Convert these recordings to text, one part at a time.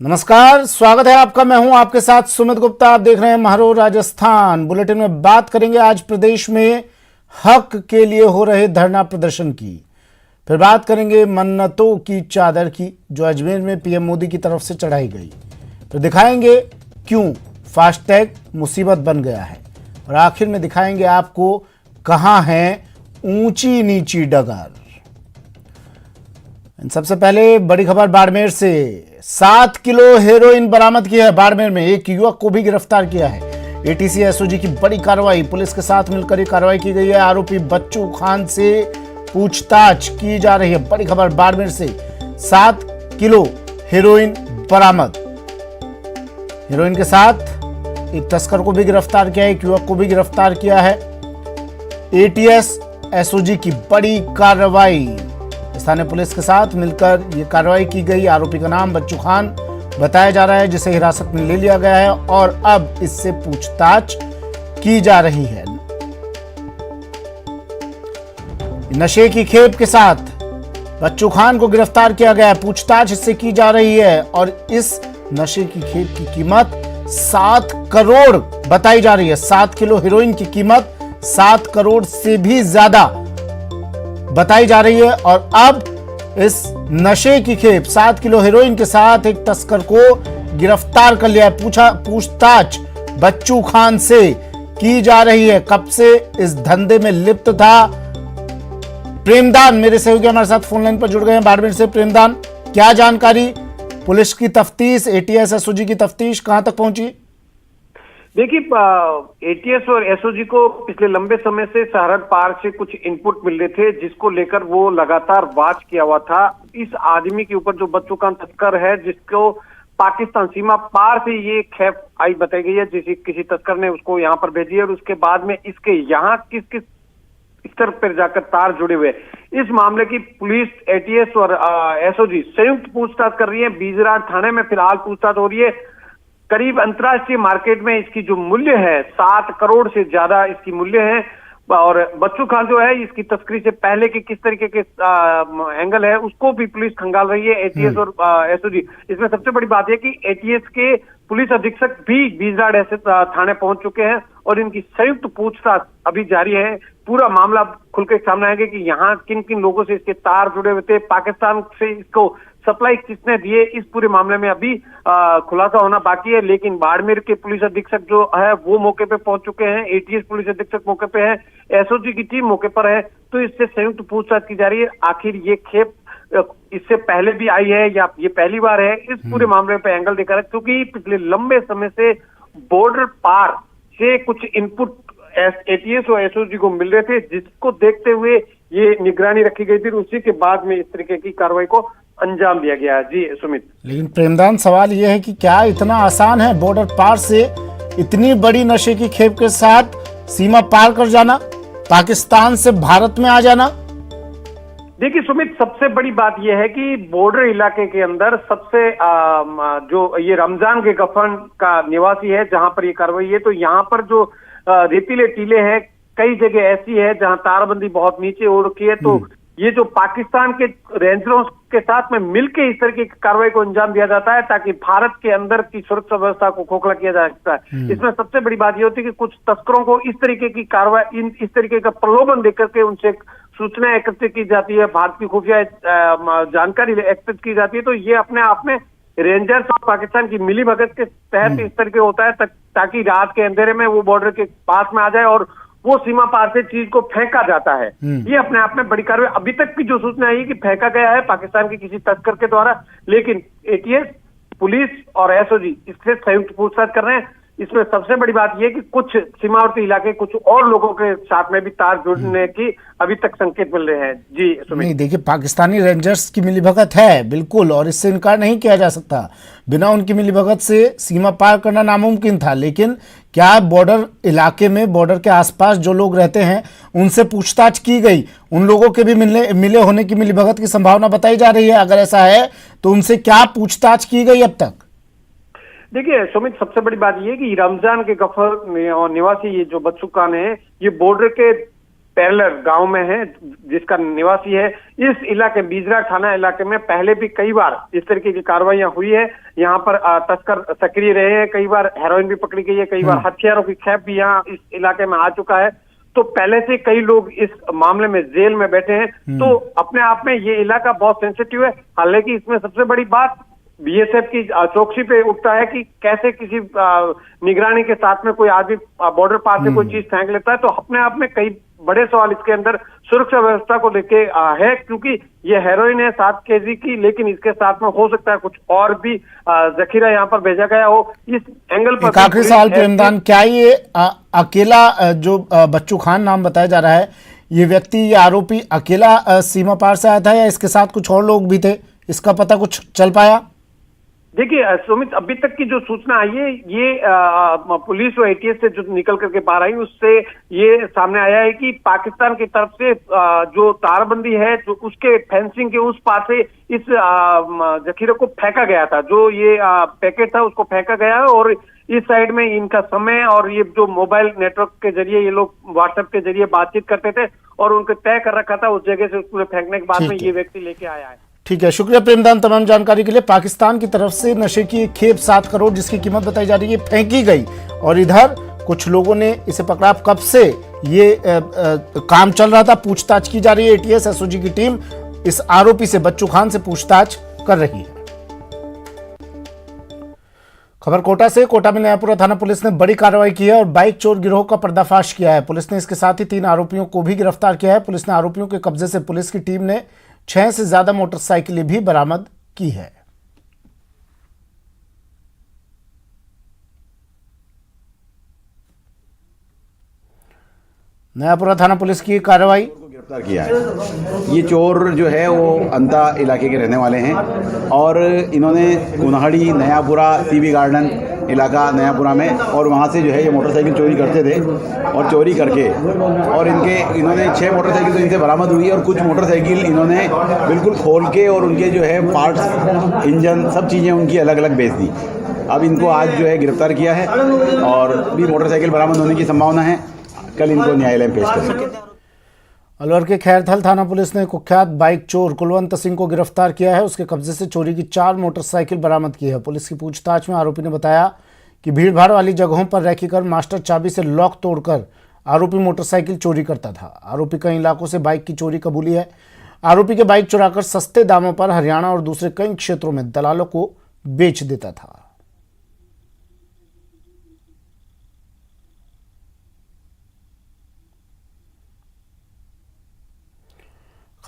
नमस्कार, स्वागत है आपका। मैं हूं आपके साथ सुमित गुप्ता। आप देख रहे हैं महारो राजस्थान। बुलेटिन में बात करेंगे आज प्रदेश में हक के लिए हो रहे धरना प्रदर्शन की। फिर बात करेंगे मन्नतों की चादर की जो अजमेर में पीएम मोदी की तरफ से चढ़ाई गई। फिर दिखाएंगे क्यों फास्टैग मुसीबत बन गया है और आखिर में दिखाएंगे आपको कहां है ऊंची नीची डगर। सबसे पहले बड़ी खबर बाड़मेर से। 7 किलो हेरोइन बरामद की है बाड़मेर में। एक युवक को भी गिरफ्तार किया है। एटीसी एसओजी की बड़ी कार्रवाई, पुलिस के साथ मिलकर ये कार्रवाई की गई है। आरोपी बच्चू खान से पूछताछ की जा रही है। बड़ी खबर बाड़मेर से। 7 किलो हेरोइन बरामद। हेरोइन के साथ एक तस्कर को भी गिरफ्तार किया है, एक युवक को भी गिरफ्तार किया है। एटीएस एसओजी की बड़ी कार्रवाई, स्थानीय पुलिस के साथ मिलकर यह कार्रवाई की गई। आरोपी का नाम बच्चू खान बताया जा रहा है, जिसे हिरासत में ले लिया गया है और अब इससे पूछताछ की जा रही है। नशे की खेप के साथ बच्चू खान को गिरफ्तार किया गया है। पूछताछ इससे की जा रही है और इस नशे की खेप की कीमत 7 करोड़ बताई जा रही है। 7 किलो हेरोइन की कीमत 7 करोड़ से भी ज्यादा बताई जा रही है और अब इस नशे की खेप 7 किलो हेरोइन के साथ एक तस्कर को गिरफ्तार कर लिया है। पूछताछ बच्चू खान से की जा रही है। कब से इस धंधे में लिप्त था? प्रेमदान मेरे सहयोगी हमारे साथ फोन लाइन पर जुड़ गए हैं बाड़मेर से। प्रेमदान, क्या जानकारी? पुलिस की तफ्तीश, एटीएस एसओजी की तफ्तीश कहां तक पहुंची? देखिए, एटीएस और एसओजी को पिछले लंबे समय से सरहद पार से कुछ इनपुट मिल रहे थे, जिसको लेकर वो लगातार वाच किया हुआ था। इस आदमी के ऊपर जो बच्चों का तस्कर है, जिसको पाकिस्तान सीमा पार से ये खेप आई बताई गई है, किसी तस्कर ने उसको यहाँ पर भेजी है और उसके बाद में इसके यहाँ किस किस स्तर पर जाकर तार जुड़े हुए। इस मामले की पुलिस, एटीएस और एसओजी संयुक्त पूछताछ कर रही है। बीजराड़ थाने में फिलहाल पूछताछ हो रही है। करीब अंतर्राष्ट्रीय मार्केट में इसकी जो मूल्य है 7 करोड़ से ज्यादा इसकी मूल्य है। और बच्चू खान जो है, इसकी तस्करी से पहले के किस तरीके के एंगल है उसको भी पुलिस खंगाल रही है, एटीएस और एसओजी। इसमें सबसे बड़ी बात यह कि एटीएस के पुलिस अधीक्षक भी बीजराड़ ऐसे थाने पहुंच चुके हैं और इनकी संयुक्त पूछताछ अभी जारी है। पूरा मामला खुल के सामने आएगा कि यहाँ किन किन लोगों से इसके तार जुड़े हुए थे, पाकिस्तान से इसको सप्लाई किसने दिए, इस पूरे मामले में अभी खुलासा होना बाकी है। लेकिन बाड़मेर के पुलिस अधीक्षक जो है वो मौके पे पहुंच चुके हैं, एटीएस पुलिस अधीक्षक मौके पे है, एसओजी की टीम मौके पर है, तो इससे संयुक्त पूछताछ की जा रही है। आखिर ये खेप इससे पहले भी आई है या ये पहली बार है, इस पूरे मामले पे एंगल देखा है। क्योंकि पिछले लंबे समय से बॉर्डर पार से कुछ इनपुट एटीएस और एसओजी को मिल रहे थे, जिसको देखते हुए ये निगरानी रखी गई थी। उसी के बाद में इस तरीके की कार्रवाई को अंजाम दिया गया। जी सुमित। लेकिन प्रेमदान, सवाल यह है कि क्या इतना आसान है बॉर्डर पार से इतनी बड़ी नशे की खेप के साथ सीमा पार कर जाना, पाकिस्तान से भारत में आ जाना? देखिए सुमित, सबसे बड़ी बात यह है कि बॉर्डर इलाके के अंदर सबसे जो ये रमजान के गफन का निवासी है, जहां पर ये कार्रवाई है, तो यहाँ पर जो रेतीले टीले हैं, कई जगह ऐसी है जहां तारबंदी बहुत नीचे हो रखी है। तो ये जो पाकिस्तान के रेंजरों के साथ में मिलकर इस तरह की कार्रवाई को अंजाम दिया जाता है, ताकि भारत के अंदर की सुरक्षा व्यवस्था को खोखला किया जा सकता है। इसमें सबसे बड़ी बात ये होती है कि कुछ तस्करों को इस तरीके की कार्रवाई, इस तरीके का प्रलोभन देकर के उनसे सूचना एकत्रित की जाती है, भारत की खुफिया जानकारी एकत्रित की जाती है। तो ये अपने आप में रेंजर्स और पाकिस्तान की मिलीभगत के तहत इस तरह के होता है, ताकि रात के अंधेरे में वो बॉर्डर के पास में आ जाए और वो सीमा पार से चीज को फेंका जाता है। ये अपने आप में बड़ी कार्रवाई। अभी तक की जो सूचना है कि फेंका गया है पाकिस्तान के किसी तस्कर के द्वारा, लेकिन एटीएस, पुलिस और एसओजी इससे संयुक्त पूछताछ कर रहे हैं। इसमें सबसे बड़ी बात यह कि कुछ सीमावर्ती इलाके कुछ और लोगों के साथ में भी तार जुड़ने की अभी तक संकेत मिल रहे हैं। जी सुमित। नहीं, देखिए, पाकिस्तानी रेंजर्स की मिलीभगत है बिल्कुल, और इससे इनकार नहीं किया जा सकता। बिना उनकी मिलीभगत से सीमा पार करना नामुमकिन था। लेकिन क्या बॉर्डर इलाके में, बॉर्डर के आसपास जो लोग रहते हैं, उनसे पूछताछ की गई? उन लोगों के भी मिले होने की मिलीभगत की संभावना बताई जा रही है। अगर ऐसा है तो उनसे क्या पूछताछ की गई अब तक? देखिए सुमित, सबसे बड़ी बात यह है कि रमजान के गफर निवासी ये जो बच्चू खान है, ये बॉर्डर के पैरेलर गांव में है, जिसका निवासी है। इस इलाके बीजरा थाना इलाके में पहले भी कई बार इस तरीके की कार्रवाइयां हुई है। यहाँ पर तस्कर सक्रिय रहे हैं, कई बार हेरोइन भी पकड़ी गई है, कई बार हथियारों की खेप भी यहाँ इस इलाके में आ चुका है। तो पहले से कई लोग इस मामले में जेल में बैठे हैं। तो अपने आप में ये इलाका बहुत सेंसिटिव है। हालांकि इसमें सबसे बड़ी बात बीएसएफ की चौकसी पे उठता है कि कैसे किसी निगरानी के साथ में कोई आदमी बॉर्डर पार से कोई चीज फेंक लेता है। तो अपने आप में कई बड़े सवाल इसके अंदर सुरक्षा व्यवस्था को लेके है, क्योंकि ये हेरोइन है 7 केजी की, लेकिन इसके साथ में हो सकता है कुछ और भी जखीरा यहाँ पर भेजा गया हो। इस एंगल पर एक आखिरी सवाल प्रेमदान, क्या ये अकेला जो बच्चू खान नाम बताया जा रहा है, ये व्यक्ति, ये आरोपी अकेला सीमा पार से आया था या इसके साथ कुछ और लोग भी थे? इसका पता कुछ चल पाया? देखिए सुमित, अभी तक की जो सूचना आई है, ये पुलिस और एटीएस से जो निकल करके बाहर आई उससे ये सामने आया है कि पाकिस्तान की तरफ से जो तारबंदी है, जो उसके फेंसिंग के उस पार से इस जखीरे को फेंका गया था। जो ये पैकेट था उसको फेंका गया है और इस साइड में इनका समय और ये जो मोबाइल नेटवर्क के जरिए ये लोग व्हाट्सएप के जरिए बातचीत करते थे और उनको तय कर रखा था उस जगह से उसको फेंकने के बाद में ये व्यक्ति लेके आया है। ठीक है, शुक्रिया प्रेमदान तमाम जानकारी के लिए। पाकिस्तान की तरफ से नशे की एक खेप 7 करोड़ जिसकी कीमत बताई जा रही है फेंकी गई और इधर कुछ लोगों ने इसे पकड़ा। कब से ये काम चल रहा था, पूछताछ की जा रही है। एटीएस एसओजी की टीम इस आरोपी से, बच्चू खान से पूछताछ कर रही है। खबर कोटा से। कोटा में नयापुरा थाना पुलिस ने बड़ी कार्रवाई की है और बाइक चोर गिरोह का पर्दाफाश किया है। पुलिस ने इसके साथ ही 3 आरोपियों को भी गिरफ्तार किया है। पुलिस ने आरोपियों के कब्जे से पुलिस की टीम ने 6 से ज्यादा मोटरसाइकिलें भी बरामद की है। नयापुरा थाना पुलिस की कार्रवाई गिरफ्तार किया है। ये चोर जो है वो अंता इलाके के रहने वाले हैं और इन्होंने कुन्हाड़ी, नयापुरा, टीवी गार्डन इलाका नयापुरा में और वहाँ से जो है ये मोटरसाइकिल चोरी करते थे और चोरी करके और इन्होंने 6 मोटरसाइकिल तो इनसे बरामद हुई और कुछ मोटरसाइकिल इन्होंने बिल्कुल खोल के और उनके जो है पार्ट्स, इंजन, सब चीज़ें उनकी अलग अलग बेच दी। अब इनको आज जो है गिरफ्तार किया है और भी मोटरसाइकिल बरामद होने की संभावना है। कल इनको न्यायालय में पेश करेंगे। अलवर के खैरथल थाना पुलिस ने कुख्यात बाइक चोर कुलवंत सिंह को गिरफ्तार किया है। उसके कब्जे से चोरी की 4 मोटरसाइकिल बरामद की है। पुलिस की पूछताछ में आरोपी ने बताया कि भीड़भाड़ वाली जगहों पर रैकी कर मास्टर चाबी से लॉक तोड़कर आरोपी मोटरसाइकिल चोरी करता था। आरोपी कई इलाकों से बाइक की चोरी कबूली है। आरोपी के बाइक चुराकर सस्ते दामों पर हरियाणा और दूसरे कई क्षेत्रों में दलालों को बेच देता था।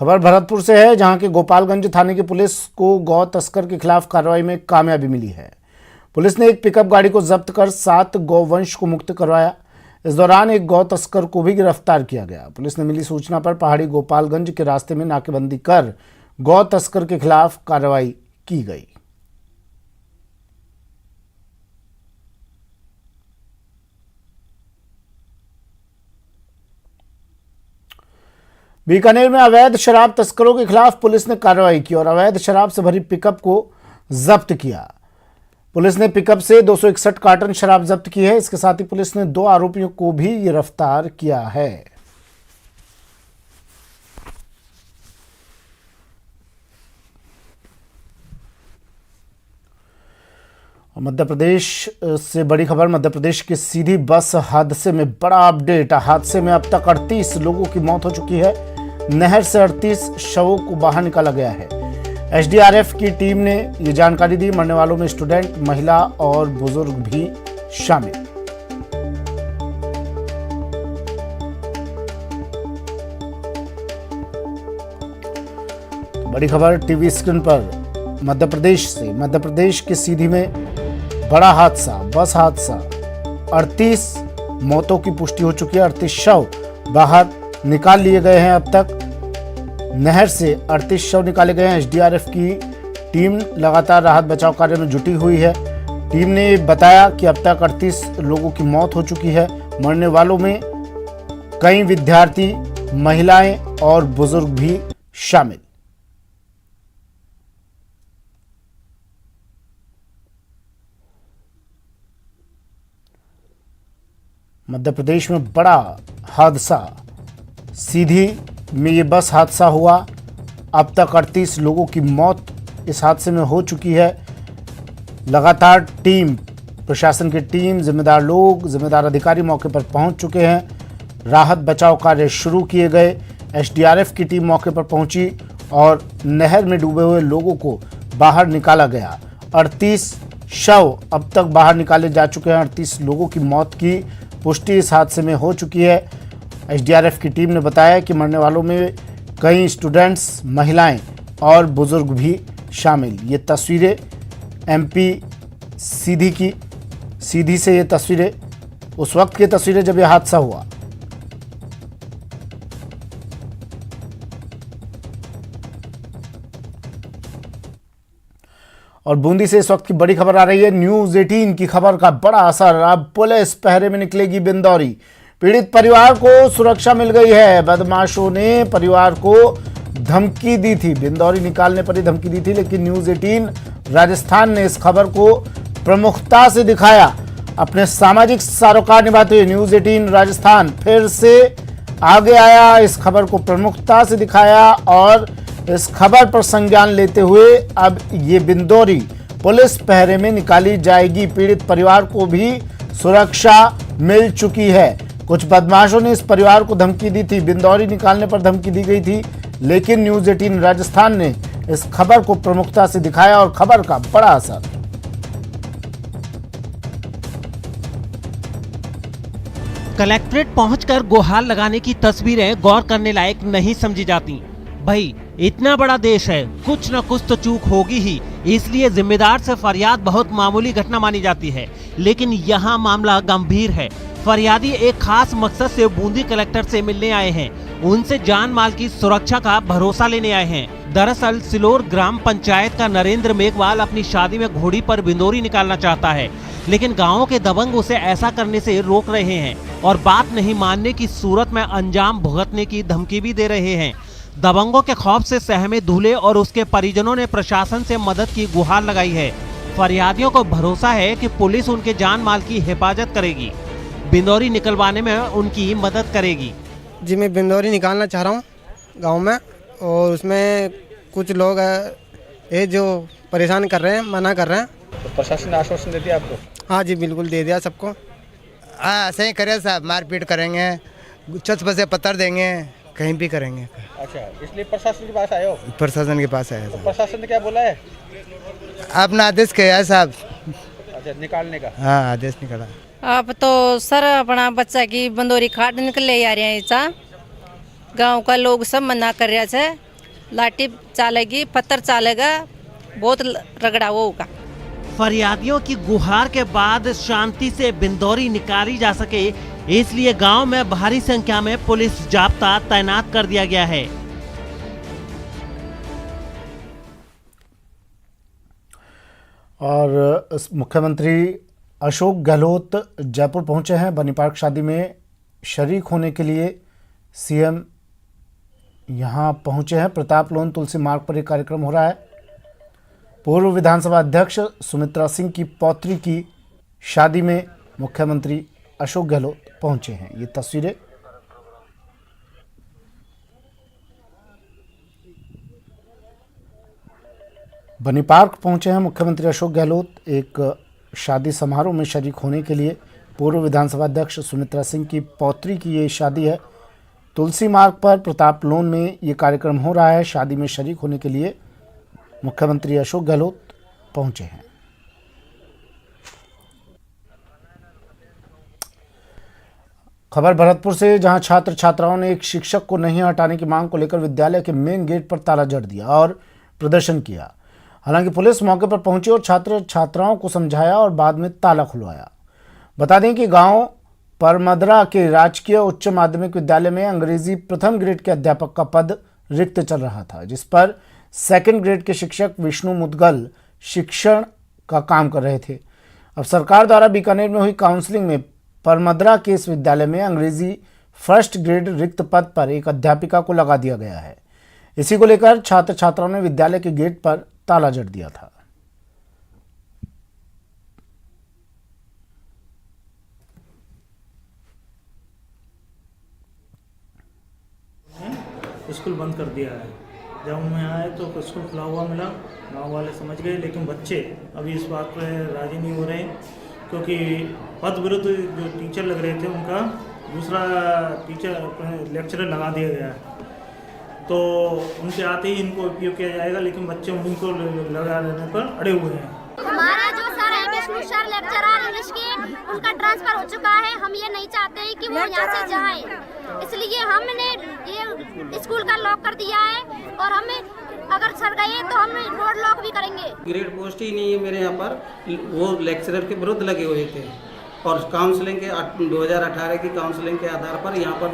खबर भरतपुर से है, जहां के गोपालगंज थाने की पुलिस को गौ तस्कर के खिलाफ कार्रवाई में कामयाबी मिली है। पुलिस ने एक पिकअप गाड़ी को जब्त कर 7 गौवंश को मुक्त करवाया। इस दौरान एक गौ तस्कर को भी गिरफ्तार किया गया। पुलिस ने मिली सूचना पर पहाड़ी गोपालगंज के रास्ते में नाकेबंदी कर गौ तस्कर के खिलाफ कार्रवाई की गई। बीकानेर में अवैध शराब तस्करों के खिलाफ पुलिस ने कार्रवाई की और अवैध शराब से भरी पिकअप को जब्त किया। पुलिस ने पिकअप से 261 कार्टन शराब जब्त की है। इसके साथ ही पुलिस ने 2 आरोपियों को भी गिरफ्तार किया है। मध्य प्रदेश से बड़ी खबर। मध्य प्रदेश के सीधी बस हादसे में बड़ा अपडेट। हादसे में अब तक 38 लोगों की मौत हो चुकी है। नहर से 38 शवों को बाहर निकाला गया है। एसडीआरएफ की टीम ने ये जानकारी दी। मरने वालों में स्टूडेंट, महिला और बुजुर्ग भी शामिल। बड़ी खबर टीवी स्क्रीन पर मध्य प्रदेश से। मध्य प्रदेश के सीधी में बड़ा हादसा, बस हादसा। 38 मौतों की पुष्टि हो चुकी है। 38 शव बाहर निकाल लिए गए हैं। अब तक नहर से 38 शव निकाले गए हैं। एसडीआरएफ की टीम लगातार राहत बचाव कार्य में जुटी हुई है। टीम ने बताया कि अब तक 38 लोगों की मौत हो चुकी है। मरने वालों में कई विद्यार्थी, महिलाएं और बुजुर्ग भी शामिल। मध्य प्रदेश में बड़ा हादसा, सीधी में ये बस हादसा हुआ। अब तक 38 लोगों की मौत इस हादसे में हो चुकी है। लगातार टीम, प्रशासन की टीम, जिम्मेदार लोग, जिम्मेदार अधिकारी मौके पर पहुंच चुके हैं। राहत बचाव कार्य शुरू किए गए। एसडीआरएफ की टीम मौके पर पहुंची और नहर में डूबे हुए लोगों को बाहर निकाला गया। 38 शव अब तक बाहर निकाले जा चुके हैं। 38 लोगों की मौत की पुष्टि इस हादसे में हो चुकी है। एसडीआरएफ की टीम ने बताया कि मरने वालों में कई स्टूडेंट्स, महिलाएं और बुजुर्ग भी शामिल। ये तस्वीरें एमपी सीधी से ये तस्वीरें उस वक्त की तस्वीरें जब यह हादसा हुआ। और बूंदी से इस वक्त की बड़ी खबर आ रही है। न्यूज 18 की खबर का बड़ा असर। अब पुलिस पहरे में निकलेगी बिंदौरी। पीड़ित परिवार को सुरक्षा मिल गई है। बदमाशों ने परिवार को धमकी दी थी, बिंदौरी निकालने पर ही धमकी दी थी, लेकिन न्यूज 18 राजस्थान ने इस खबर को प्रमुखता से दिखाया। अपने सामाजिक सरोकार निभाते हुए न्यूज 18 राजस्थान फिर से आगे आया, इस खबर को प्रमुखता से दिखाया और इस खबर पर संज्ञान लेते हुए अब ये बिंदौरी पुलिस पहरे में निकाली जाएगी। पीड़ित परिवार को भी सुरक्षा मिल चुकी है। कुछ बदमाशों ने इस परिवार को धमकी दी थी, बिंदौरी निकालने पर धमकी दी गई थी, लेकिन न्यूज 18 राजस्थान ने इस खबर को प्रमुखता से दिखाया और खबर का बड़ा असर। कलेक्ट्रेट पहुंचकर गुहार लगाने की तस्वीरें गौर करने लायक नहीं समझी जाती। भाई इतना बड़ा देश है, कुछ न कुछ तो चूक होगी ही, इसलिए जिम्मेदार से फरियाद बहुत मामूली घटना मानी जाती है, लेकिन यहाँ मामला गंभीर है। फरियादी एक खास मकसद से बूंदी कलेक्टर से मिलने आए हैं। उनसे जान माल की सुरक्षा का भरोसा लेने आए हैं। दरअसल सिलोर ग्राम पंचायत का नरेंद्र मेघवाल अपनी शादी में घोड़ी पर बिंदौरी निकालना चाहता है, लेकिन गाँव के दबंग उसे ऐसा करने से रोक रहे हैं और बात नहीं मानने की सूरत में अंजाम भुगतने की धमकी भी दे रहे हैं। दबंगों के खौफ से सहमे दूल्हे और उसके परिजनों ने प्रशासन से मदद की गुहार लगाई है। फरियादियों को भरोसा है कि पुलिस उनके जान माल की हिफाजत करेगी, बिंदौरी निकलवाने में उनकी मदद करेगी। जी मैं बिंदौरी निकालना चाह रहा हूँ गांव में, और उसमें कुछ लोग है जो परेशान कर रहे हैं, मना कर रहे हैं। तो प्रशासन ने आश्वासन दे दिया आपको? हाँ जी बिल्कुल दे दिया सबको। हाँ ऐसे ही करे साहब, मारपीट करेंगे, छत पर से पत्थर देंगे, कहीं भी करेंगे। अच्छा, इसलिए प्रशासन के पास आए हो? प्रशासन के पास आया तो प्रशासन ने क्या बोला है? अपना आदेश किया है साहब। अच्छा, निकालने का? हाँ आदेश निकाला। अब तो सर अपना बच्चा की बंदौरी खाट निकले आ रहे हैं। गांव का लोग सब मना कर रहा है, लाठी चालेगी, पत्थर चालेगा, बहुत रगड़ा होगा। फरियादियों की गुहार के बाद शांति से बिंदौरी निकाली जा सके, इसलिए गांव में भारी संख्या में पुलिस जाब्ता तैनात कर दिया गया है। और मुख्यमंत्री अशोक गहलोत जयपुर पहुंचे हैं। बनी पार्क शादी में शरीक होने के लिए सीएम यहां पहुंचे हैं। प्रताप लोन तुलसी मार्ग पर एक कार्यक्रम हो रहा है। पूर्व विधानसभा अध्यक्ष सुमित्रा सिंह की पौत्री की शादी में मुख्यमंत्री अशोक गहलोत पहुंचे हैं। ये तस्वीरें बनी पार्क पहुंचे हैं मुख्यमंत्री अशोक गहलोत एक शादी समारोह में शरीक होने के लिए। पूर्व विधानसभा अध्यक्ष सुमित्रा सिंह की पौत्री की ये शादी है। तुलसी मार्ग पर प्रताप लोन में ये कार्यक्रम हो रहा है। शादी में शरीक होने के लिए मुख्यमंत्री अशोक गहलोत पहुंचे हैं। खबर भरतपुर से, जहां छात्र छात्राओं ने एक शिक्षक को नहीं हटाने की मांग को लेकर विद्यालय के मेन गेट पर ताला जड़ दिया और प्रदर्शन किया। हालांकि पुलिस मौके पर पहुंची और छात्र छात्राओं को समझाया और बाद में ताला खुलवाया। बता दें कि गांव परमदरा के राजकीय उच्च माध्यमिक विद्यालय में अंग्रेजी प्रथम ग्रेड के अध्यापक का पद रिक्त चल रहा था, जिस पर सेकंड ग्रेड के शिक्षक विष्णु मुदगल शिक्षण का काम कर रहे थे। अब सरकार द्वारा बीकानेर में हुई काउंसलिंग में परमदरा के इस विद्यालय में अंग्रेजी फर्स्ट ग्रेड रिक्त पद पर एक अध्यापिका को लगा दिया गया है। इसी को लेकर छात्र छात्राओं ने विद्यालय के गेट पर ताला जड़ दिया था। स्कूल बंद कर दिया है। जब मैं आए तो स्कूल खुला हुआ मिला, गांव वाले समझ गए, लेकिन बच्चे अभी इस बात पर राजी नहीं हो रहे क्योंकि पद विरुद्ध जो टीचर लग रहे थे उनका दूसरा टीचर लेक्चरर लगा दिया गया है। तो उनके आते ही इनको उपयोग किया जाएगा, लेकिन बच्चे उनको लगा लेने पर अड़े हुए हैं। हमारा जो सर है विष्णु सर लेक्चरर इंग्लिश के, उनका ट्रांसफर हो चुका है। हम ये नहीं चाहते हैं कि वो यहाँ से जाएं, इसलिए हमने ये स्कूल का लॉक कर दिया है और हमें अगर सर गए तो हम रोड लॉक भी करेंगे। ग्रेड पोस्ट ही नहीं है मेरे यहाँ पर, वो लेक्चरर के विरुद्ध लगे हुए थे और काउंसलिंग के 2018 की काउंसलिंग के आधार पर यहाँ पर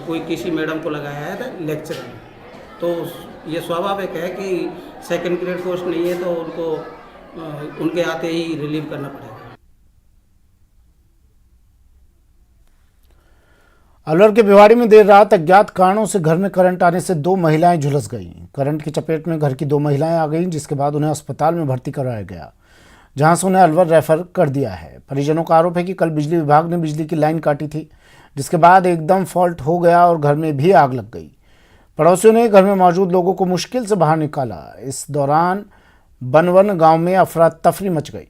कोई किसी मैडम को लगाया है लेक्चरर। तो ये स्वाभाविक है कि सेकंड ग्रेड पोस्ट नहीं है तो उनको उनके आते ही रिलीव करना पड़ेगा। अलवर के भिवाड़ी में देर रात अज्ञात कारणों से घर में करंट आने से 2 महिलाएं झुलस गईं। करंट की चपेट में घर की 2 महिलाएं आ गईं, जिसके बाद उन्हें अस्पताल में भर्ती कराया गया, जहां से उन्हें अलवर रेफर कर दिया है। परिजनों का आरोप है कि कल बिजली विभाग ने बिजली की लाइन काटी थी, जिसके बाद एकदम फॉल्ट हो गया और घर में भी आग लग गई। पड़ोसियों ने घर में मौजूद लोगों को मुश्किल से बाहर निकाला। इस दौरान बनवन गांव में अफरा तफरी मच गई।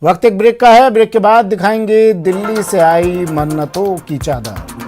वक्त एक ब्रेक का है। ब्रेक के बाद दिखाएंगे दिल्ली से आई मन्नतों की चादर।